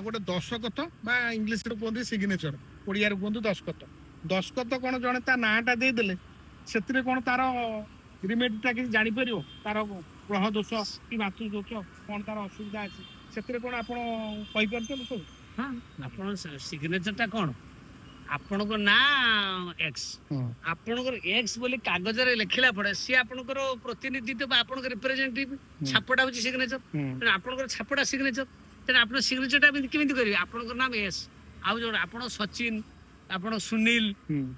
ଗୋଟେ ଦସ୍ତଖତ ବା ଇଂଲିଶରେ କୁହନ୍ତି ସିଗ୍ନେଚର, ଓଡ଼ିଆରେ କୁହନ୍ତି ଦସ୍ତଖତ। ଦସ୍ତଖତ କଣ ଜଣେ ତା ନାଁଟା ଦେଇଦେଲେ ସେଥିରେ କଣ ତାର ରିମେଡିଟା କିଛି ଜାଣିପାରିବ, ତାର ଗ୍ରହ ଦୋଷ କି ମାତୃ ଦୋଷ କଣ ତାର ଅସୁବିଧା ଅଛି ସେଥିରେ କଣ ଆପଣ କହିପାରୁଛନ୍ତି ସବୁ? ହଁ, ଆପଣ ସିଗ୍ନେଚରଟା କଣ, ଆପଣଙ୍କ ନାଁ ଏକ୍ସ, ଆପଣଙ୍କର ଏକ୍ସ ବୋଲି କାଗଜରେ ଲେଖିଲା ପରେ ସିଏ ଆପଣଙ୍କର ପ୍ରତିନିଧିତ୍ୱ ବା ଆପଣଙ୍କ ରିପ୍ରେଜେଣ୍ଟେଟିଭ ଛାପଟା ହଉଛି ସିଗ୍ନେଚର। ତେଣୁ ଆପଣଙ୍କର ଛାପଟା ସିଗ୍ନେଚର। ତେଣୁ ଆପଣ ସିଗ୍ନେଚରଟା କେମିତି କରିବେ? ଆପଣଙ୍କର ନାମ ଏସ୍, ଆଉ ଜଣେ ଆପଣ ସଚିନ, ଆପଣ ସୁନୀଲ,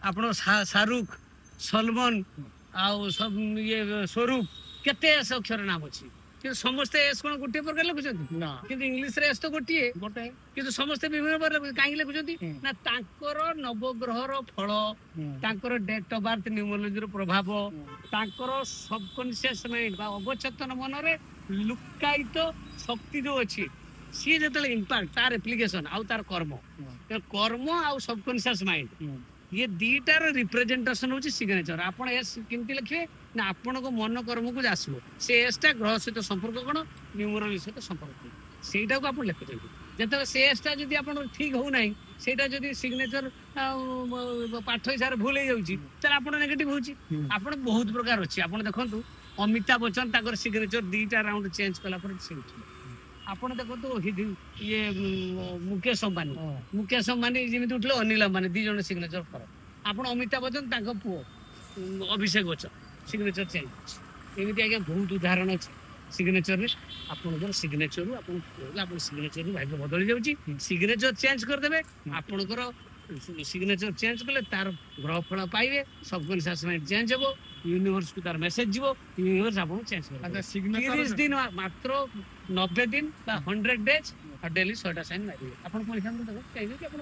ଆପଣ ଶାହରୁଖ, ସଲମନ, ଆଉ ଇଏ ସ୍ୱରୂପ, କେତେ ଏସ୍ ଅକ୍ଷର ନାମ ଅଛି, କିନ୍ତୁ ସମସ୍ତେ ଏସ୍ କଣ ଗୋଟିଏ ପ୍ରକାର ଲେଖୁଛନ୍ତି? ନା, କିନ୍ତୁ ଇଂଲିଶରେ ଏସ୍ ତ ଗୋଟିଏ, କିନ୍ତୁ ସମସ୍ତେ ବିଭିନ୍ନ ପ୍ରକାର କାହିଁକି ଲେଖୁଛନ୍ତି? ନା ତାଙ୍କର ନବଗ୍ରହର ଫଳ, ତାଙ୍କର ଡେଟ୍ ଅଫ ବାର୍ଥ ନ୍ୟୁମୋଲୋଜିର ପ୍ରଭାବ, ତାଙ୍କର ସବକନସିୟସ୍ ମାଇଣ୍ଡ ବା ଅବଚେତନ ମନରେ ଲୁକାୟିତ ଶକ୍ତି ଯୋଉ ଅଛି ସିଏ ଯେତେବେଳେ ଇମ୍ପାକ୍ଟ ତାର ଆପ୍ଲିକେସନ ଆଉ ତାର କର୍ମ, କର୍ମ ଆଉ ସବକନସିୟସ୍ ମାଇଣ୍ଡ ଇଏ ଦିଟାର ରିପ୍ରେଜେଣ୍ଟେସନ ହଉଛି ସିଗ୍ନେଚର। ଆପଣ ଏସ୍ କେମିତି ଲେଖିବେ? ନା ଆପଣଙ୍କ ମନ କର୍ମକୁ ଆସିବ ସେ ଏସ୍ ଟା ଗ୍ରହ ସହିତ ସମ୍ପର୍କ କଣ, ନ୍ୟୁମରୋଲୋଜି ସହିତ ସମ୍ପର୍କ କଣ, ସେଇଟାକୁ ଆପଣ ଲେଖୁଛନ୍ତି। ଯେତେବେଳେ ସେ ଏସ୍ ଟା ଯଦି ଆପଣଙ୍କର ଠିକ ହଉନାହିଁ, ସେଇଟା ଯଦି ସିଗ୍ନେଚର ପାଠ ହିସାବରେ ଭୁଲ ହେଇଯାଉଛି, ତାହେଲେ ଆପଣ ନେଗେଟିଭ ହଉଛି। ଆପଣ ବହୁତ ପ୍ରକାର ଅଛି। ଆପଣ ଦେଖନ୍ତୁ ଅମିତାଭ ବଚ୍ଚନ ତାଙ୍କର ସିଗ୍ନେଚର ଦିଟା ରାଉଣ୍ଡ ଚେଞ୍ଜ କଲା ପରେ ସିଗ୍ନେଚର। ଆପଣ ଦେଖନ୍ତୁ ଇଏ ମୁକେଶ ଅମ୍ବାନୀ ଯେମିତି ଉଠିଲେ ଅନିଲ ଅମ୍ବାନୀ, ଦି ଜଣ ସିଗ୍ନେଚର ଫରକ। ଆପଣ ଅମିତାଭ ବଚ୍ଚନ ତାଙ୍କ ପୁଅ ଅଭିଷେକ ବଚ୍ଚନ ସିଗ୍ନେଚର ଚେଞ୍ଜ ଅଛି। ଏମିତି ଆଜ୍ଞା ବହୁତ ଉଦାହରଣ ଅଛି ସିଗ୍ନେଚରରେ। ଆପଣଙ୍କର ସିଗ୍ନେଚରରୁ ଆପଣ ସିଗ୍ନେଚରରୁ ଭାଗ୍ୟ ବଦଳି ଯାଉଛି। ସିଗ୍ନେଚର ଚେଞ୍ଜ କରିଦେବେ, ଆପଣଙ୍କର ସିଗ୍ନେଚର ଚେଞ୍ଜ କଲେ ତାର ଗ୍ରହ ଫଳ ପାଇବେ, ସବକନସିୟସ୍ ମାଇଣ୍ଡ ଚେଞ୍ଜ ହବ, ୟୁନିଭର୍ସକୁ ତାର ମେସେଜ ଯିବ, ୟୁନିଭର୍ସ ଆପଣଙ୍କୁ ଚେଞ୍ଜ କରିବ। 30 ଦିନ ମାତ୍ର 90 ଦିନ ବା 100 ଡେଜ, ଆଉ ଡେଲି 100ଟା ସାଇନ୍ ମାରିବେ। ଆପଣ ପରୀକ୍ଷା କରି କହିବେ କି ଆପଣ